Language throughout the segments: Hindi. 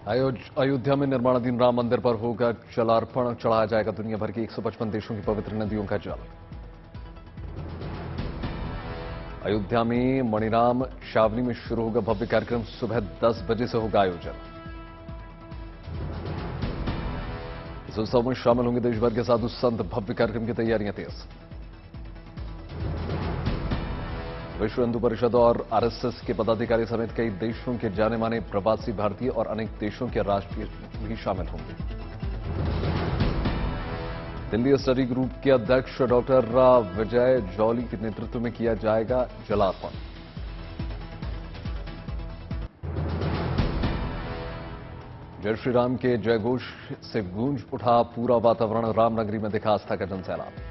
अयोध्या में निर्माणाधीन राम मंदिर पर होगा जलार्पण, चढ़ाया जाएगा दुनिया भर की 155 देशों की पवित्र नदियों का जल। अयोध्या में मणिराम छावनी में शुरू होगा भव्य कार्यक्रम, सुबह 10 बजे से होगा आयोजन। इस उत्सव में शामिल होंगे देश भर के साधु संत, भव्य कार्यक्रम की तैयारियां तेज। विश्व हिंदू परिषद और आरएसएस के पदाधिकारी समेत कई देशों के जाने माने प्रवासी भारतीय और अनेक देशों के राष्ट्रीय भी शामिल होंगे। दिल्ली स्टडी ग्रुप के अध्यक्ष डॉक्टर विजय जौली के नेतृत्व में किया जाएगा जलार्पण। जय श्री राम के जयघोष से गूंज उठा पूरा वातावरण, रामनगरी में दिखा आस्था का जनसैलाब।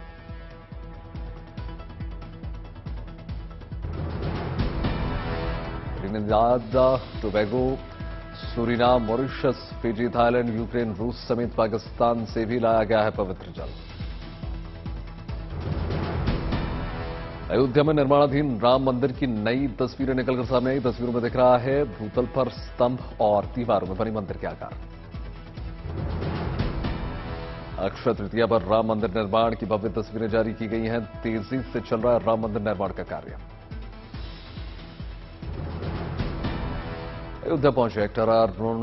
Trinidad, Tobago, Suriname, Mauritius, Fiji, Thailand, Ukraine, रूस समेत पाकिस्तान से भी लाया गया है पवित्र जल। अयोध्या में निर्माणाधीन राम मंदिर की नई तस्वीरें निकलकर सामने आई। तस्वीरों में दिख रहा है भूतल पर स्तंभ और दीवारों में बनी मंदिर के आकार। अक्षय तृतीया पर राम मंदिर निर्माण की भव्य तस्वीरें जारी की गई हैं। तेजी से चल रहा है राम मंदिर निर्माण का कार्य। अयोध्या पहुंचे एक्टर अरुण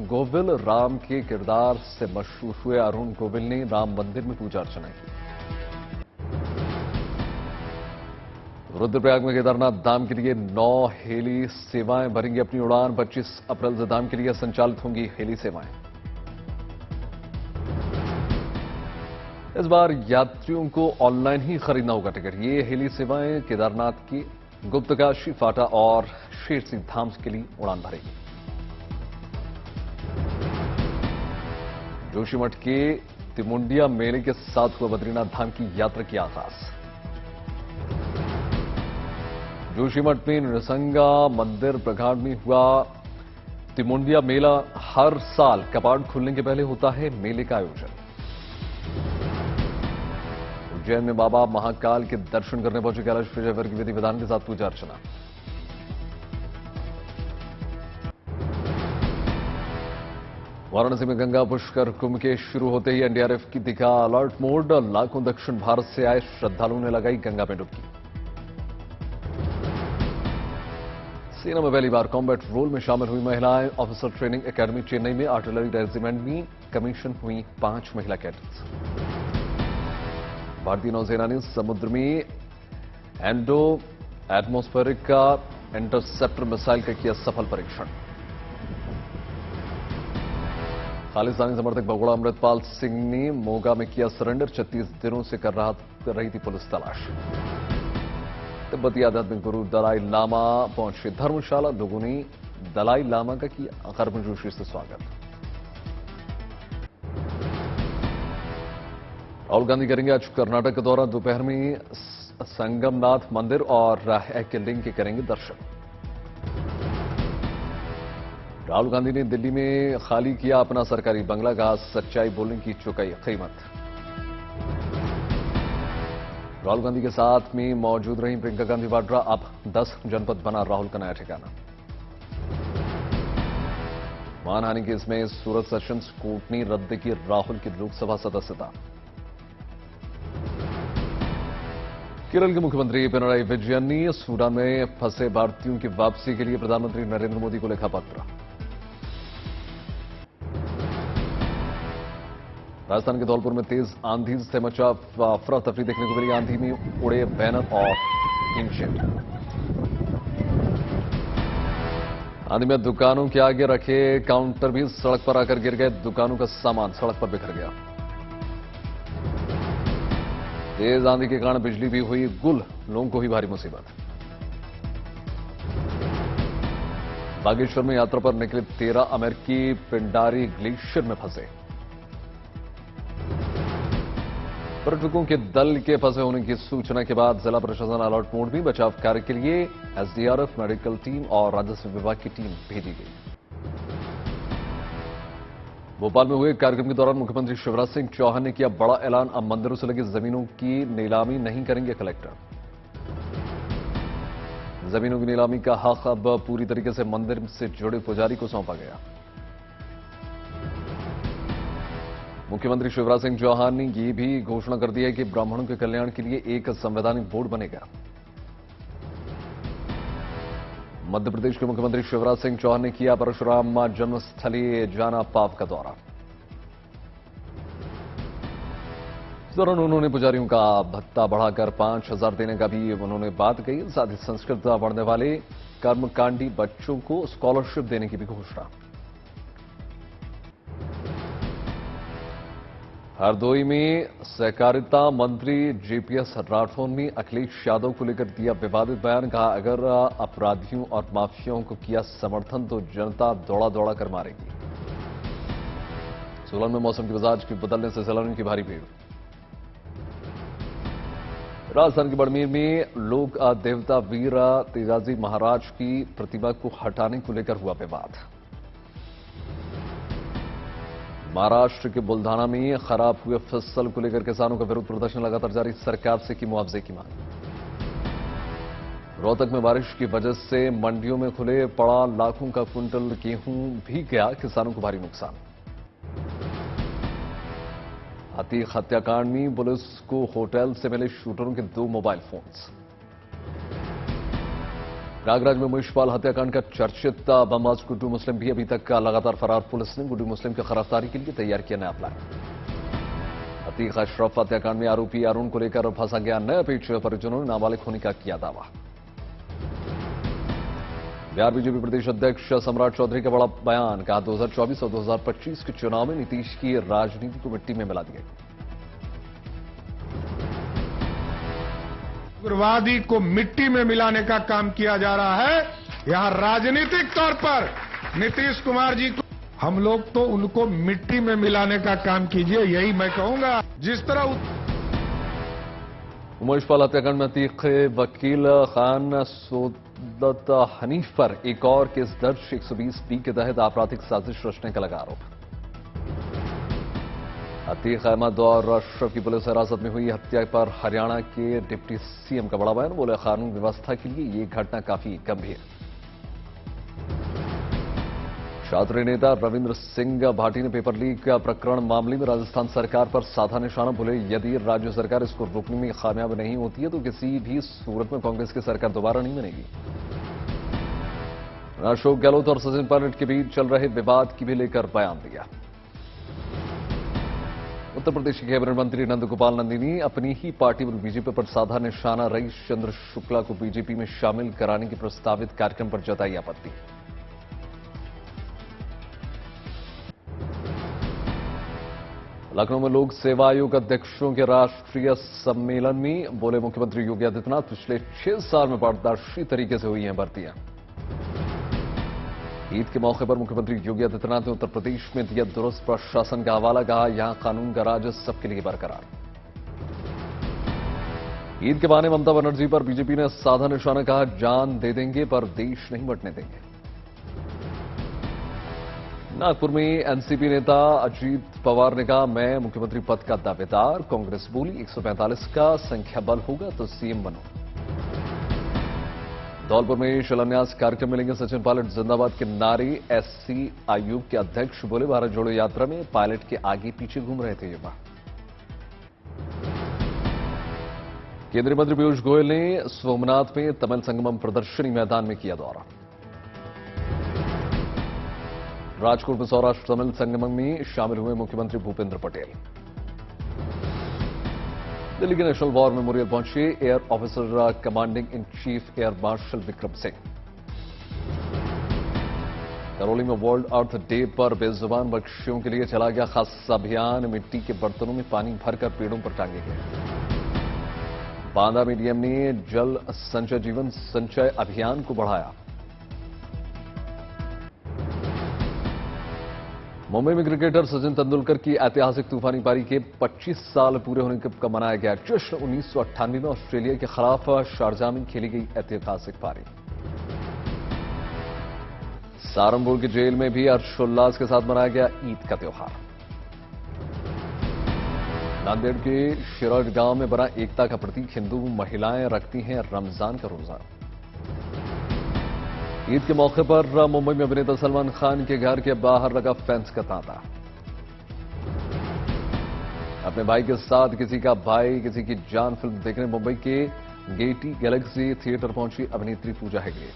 गोविल। राम के किरदार से मशहूर हुए अरुण गोविल ने राम मंदिर में पूजा अर्चना की। रुद्रप्रयाग में केदारनाथ धाम के लिए 9 हेली सेवाएं भरेंगी अपनी उड़ान। 25 अप्रैल से धाम के लिए संचालित होंगी हेली सेवाएं। इस बार यात्रियों को ऑनलाइन ही खरीदना होगा टिकट। ये हेली सेवाएं केदारनाथ की गुप्तकाशी, फाटा और शेरसिंह धाम के लिए उड़ान भरेगी। जोशीमठ के तिमुंडिया मेले के साथ हुआ बद्रीनाथ धाम की यात्रा की आगाज। जोशीमठ में नृसिंगा मंदिर प्रघाट में हुआ तिमुंडिया मेला। हर साल कपाट खुलने के पहले होता है मेले का आयोजन। उज्जैन में बाबा महाकाल के दर्शन करने पहुंचे कैलाश विजयवर की विधि विधान के साथ पूजा अर्चना। वाराणसी में गंगा पुष्कर कुंभ के शुरू होते ही एनडीआरएफ की दिखा अलर्ट मोड। लाखों दक्षिण भारत से आए श्रद्धालुओं ने लगाई गंगा में डुबकी। सेना में पहली बार कॉम्बैट रोल में शामिल हुई महिलाएं। ऑफिसर ट्रेनिंग एकेडमी चेन्नई में आर्टिलरी रेजिमेंट में कमीशन हुई 5 महिला कैडेट्स। भारतीय नौसेना ने समुद्र में एंडो एटमॉस्फेरिक का इंटरसेप्टर मिसाइल का किया सफल परीक्षण। खालिस्तानी समर्थक भगोड़ा अमृतपाल सिंह ने मोगा में किया सरेंडर। 36 दिनों से कर रही थी पुलिस तलाश। तिब्बती आध्यात्मिक गुरु दलाई लामा पहुंचे धर्मशाला। लोगों ने दलाई लामा का किया गर्मजोशी से स्वागत। राहुल गांधी करेंगे आज कर्नाटक का दौरा। दोपहर में संगमनाथ मंदिर और एक लिंग के करेंगे दर्शन। राहुल गांधी ने दिल्ली में खाली किया अपना सरकारी बंगला। कहा सच्चाई बोलने की चुकाई कीमत। राहुल गांधी के साथ में मौजूद रही प्रियंका गांधी वाड्रा। अब 10 जनपद बना राहुल का नया ठिकाना। मानहानि केस में सूरत सेशंस कोर्ट ने रद्द की राहुल की लोकसभा सदस्यता। केरल के मुख्यमंत्री पिनराई विजयन ने सूडान में फंसे भारतीयों की वापसी के लिए प्रधानमंत्री नरेंद्र मोदी को लिखा पत्र। राजस्थान के धौलपुर में तेज आंधी से मचा अफरा तफरी देखने को मिली। आंधी में उड़े बैनर और टीनशेड। आंधी में दुकानों के आगे रखे काउंटर भी सड़क पर आकर गिर गए। दुकानों का सामान सड़क पर बिखर गया। तेज आंधी के कारण बिजली भी हुई गुल। लोगों को हुई भारी मुसीबत। बागेश्वर में यात्रा पर निकले 13 अमेरिकी पिंडारी ग्लेशियर में फंसे। पर्यटकों के दल के फंसे होने की सूचना के बाद जिला प्रशासन अलर्ट मोड में। बचाव कार्य के लिए एसडीआरएफ, मेडिकल टीम और राजस्व विभाग की टीम भेजी गई। भोपाल में हुए कार्यक्रम के दौरान मुख्यमंत्री शिवराज सिंह चौहान ने किया बड़ा ऐलान। अब मंदिरों से लगी जमीनों की नीलामी नहीं करेंगे कलेक्टर। जमीनों की नीलामी का हक अब पूरी तरीके से मंदिर से जुड़े पुजारी को सौंपा गया। मुख्यमंत्री शिवराज सिंह चौहान ने ये भी घोषणा कर दी है कि ब्राह्मणों के कल्याण के लिए एक संवैधानिक बोर्ड बनेगा। मध्य प्रदेश के मुख्यमंत्री शिवराज सिंह चौहान ने किया परशुराम जन्मस्थली जाना पाप का दौरा। इस दौरान उन्होंने पुजारियों का भत्ता बढ़ाकर 5,000 देने का भी उन्होंने बात कही। साथ ही संस्कृत पढ़ने वाले कर्मकांडी बच्चों को स्कॉलरशिप देने की भी घोषणा। हरदोई में सहकारिता मंत्री जेपीएस राठौर ने अखिलेश यादव को लेकर दिया विवादित बयान। कहा, अगर अपराधियों और माफियाओं को किया समर्थन तो जनता दौड़ा दौड़ा कर मारेगी। सोलन में मौसम के मिजाज के बदलने से सैलानियों की भारी भीड़। राजस्थान के बाड़मेर में लोक देवता वीर तेजाजी महाराज की प्रतिमा को हटाने को लेकर हुआ विवाद। महाराष्ट्र के बुल्धाना में खराब हुए फसल को लेकर किसानों का विरोध प्रदर्शन लगातार जारी। सरकार से की मुआवजे की मांग। रोहतक में बारिश की वजह से मंडियों में खुले पड़ा लाखों का क्विंटल गेहूं भीग गया। किसानों को भारी नुकसान। अतीक हत्याकांड में पुलिस को होटल से मिले शूटरों के 2 मोबाइल फोन्स। प्रयागराज में महेशपाल हत्याकांड का चर्चित बमबाज गुड्डू मुस्लिम भी अभी तक लगातार फरार। पुलिस ने गुड्डू मुस्लिम की गिरफ्तारी के लिए तैयार किया नया प्लान। अतीक अशरफ हत्याकांड में आरोपी अरुण को लेकर फंसा गया नया पेच। परिजनों ने नाबालिग होने का किया दावा। बिहार बीजेपी प्रदेश अध्यक्ष सम्राट चौधरी का बड़ा बयान। कहा, 2024 और 2025 के चुनाव में नीतीश की राजनीति को मिट्टी में मिला दिया। उग्रवादी को मिट्टी में मिलाने का काम किया जा रहा है। यहां राजनीतिक तौर पर नीतीश कुमार जी को हम लोग तो उनको मिट्टी में मिलाने का काम कीजिए, यही मैं कहूंगा। जिस तरह महेशपाल हत्याकांड में अतीक वकील खान सोदत हनीफ पर एक और केस दर्ज। 120B के तहत आपराधिक साजिश रचने का लगा आरोप। अतीक अहमद और अशरफ की पुलिस हिरासत में हुई हत्या पर हरियाणा के डिप्टी सीएम का बड़ा बयान। बोले, कानून व्यवस्था के लिए ये घटना काफी गंभीर। छात्र नेता रविंद्र सिंह भाटी ने पेपर लीक प्रकरण मामले में राजस्थान सरकार पर साधा निशाना। बोले, यदि राज्य सरकार इसको रोकने में कामयाब नहीं होती है तो किसी भी सूरत में कांग्रेस की सरकार दोबारा नहीं बनेगी। अशोक गहलोत और सचिन पायलट के बीच चल रहे विवाद की भी लेकर बयान दिया। उत्तर प्रदेश के कैबिनेट मंत्री नंदगोपाल नंदी ने अपनी ही पार्टी और बीजेपी पर साधा निशाना रईस चंद्र शुक्ला को बीजेपी में शामिल कराने के प्रस्तावित कार्यक्रम पर जताई आपत्ति। लखनऊ में लोक सेवा आयोग अध्यक्षों के राष्ट्रीय सम्मेलन में बोले मुख्यमंत्री योगी आदित्यनाथ, पिछले 6 साल में पारदर्शी तरीके से हुई हैं भर्तियां। ईद के मौके पर मुख्यमंत्री योगी आदित्यनाथ ने उत्तर प्रदेश में दिया दुरुस्त प्रशासन का हवाला। कहा, यहां कानून का राज सबके लिए बरकरार। ईद के बहाने ममता बनर्जी पर बीजेपी ने साधा निशाना। कहा, जान दे देंगे पर देश नहीं बंटने देंगे। नागपुर में एनसीपी नेता अजीत पवार ने कहा, मैं मुख्यमंत्री पद का दावेदार। कांग्रेस बोली, 145 का संख्या बल होगा तो सीएम बनो। धौलपुर में शिलान्यास कार्यक्रम में लेंगे सचिन पायलट जिंदाबाद के नारे। एससी आयोग के अध्यक्ष बोले, भारत जोड़ो यात्रा में पायलट के आगे पीछे घूम रहे थे युवा। केंद्रीय मंत्री पीयूष गोयल ने सोमनाथ में तमिल संगमम प्रदर्शनी मैदान में किया दौरा। राजकोट में सौराष्ट्र तमिल संगमम में शामिल हुए मुख्यमंत्री भूपेंद्र पटेल। दिल्ली के नेशनल वॉर मेमोरियल पहुंचे air officer commanding in chief air marshal Vikram Singh. Karauli में वर्ल्ड अर्थ डे पर बेजुबान पक्षियों के लिए चला गया खास अभियान। मिट्टी के बर्तनों में पानी भरकर पेड़ों पर टांगे गए। बांदा में डीएम ने जल संचय जीवन संचय अभियान को बढ़ाया। मुंबई में क्रिकेटर सचिन तेंदुलकर की ऐतिहासिक तूफानी पारी के 25 साल पूरे होने का मनाया गया जश्न। 1998 में ऑस्ट्रेलिया के खिलाफ शारजाह में खेली गई ऐतिहासिक पारी। सहारनपुर की जेल में भी हर्षोल्लास के साथ मनाया गया ईद का त्योहार। नांदेड़ के शिरड गांव में बना एकता का प्रतीक। हिंदू महिलाएं रखती हैं रमजान का रोजा। ईद के मौके पर मुंबई में अभिनेता सलमान खान के घर के बाहर लगा फैंस का तांता। अपने भाई के साथ किसी का भाई किसी की जान फिल्म देखने मुंबई के गेटी गैलेक्सी थिएटर पहुंची अभिनेत्री पूजा हेगड़े।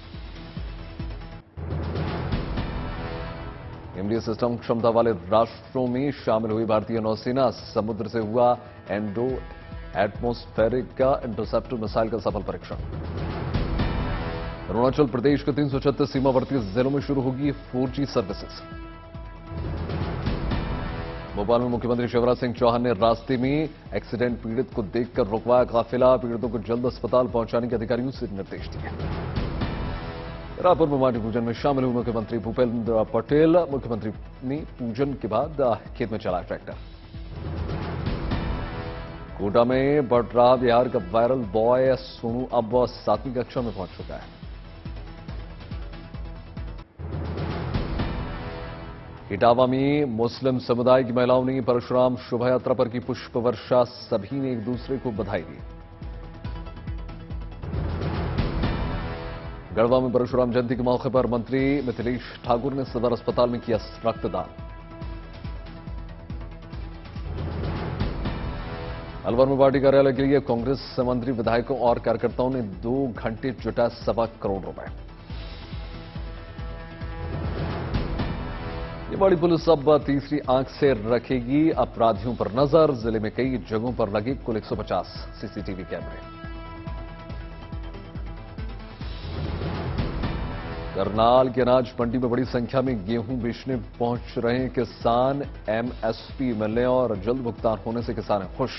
इंडियन सिस्टम क्षमता वाले राष्ट्रों में शामिल हुई भारतीय नौसेना, समुद्र से हुआ एंडो एटमॉस्फेरिक का इंटरसेप्टर मिसाइल का सफल परीक्षण। अरुणाचल प्रदेश के 336 सीमावर्ती जिलों में शुरू होगी 4G सर्विसेज। भोपाल में मुख्यमंत्री शिवराज सिंह चौहान ने रास्ते में एक्सीडेंट पीड़ित को देखकर रुकवाया काफिला, पीड़ितों को जल्द अस्पताल पहुंचाने के अधिकारियों से निर्देश दिए। रायपुर में माटी पूजन में शामिल हुए मुख्यमंत्री भूपेंद्र पटेल, मुख्यमंत्री ने पूजन के बाद खेत में चलाया ट्रैक्टर। कोटा में बढ़ रहा बिहार का वायरल बॉय सोनू अब 7वीं कक्षा में पहुंच चुका है। इटावा में मुस्लिम समुदाय की महिलाओं ने परशुराम शोभा यात्रा पर की पुष्प वर्षा, सभी ने एक दूसरे को बधाई दी। गढ़वा में परशुराम जयंती के मौके पर मंत्री मिथिलेश ठाकुर ने सदर अस्पताल में किया रक्तदान। अलवर में पार्टी कार्यालय के लिए कांग्रेस मंत्री, विधायकों और कार्यकर्ताओं ने 2 घंटे जुटाए ₹1.25 करोड़। निवाड़ी पुलिस अब तीसरी आंख से रखेगी अपराधियों पर नजर, जिले में कई जगहों पर लगे कुल 150 सीसीटीवी कैमरे। करनाल की अनाज मंडी में बड़ी संख्या में गेहूं बेचने पहुंच रहे किसान, एमएसपी मिलने और जल्द भुगतान होने से किसान हैं खुश।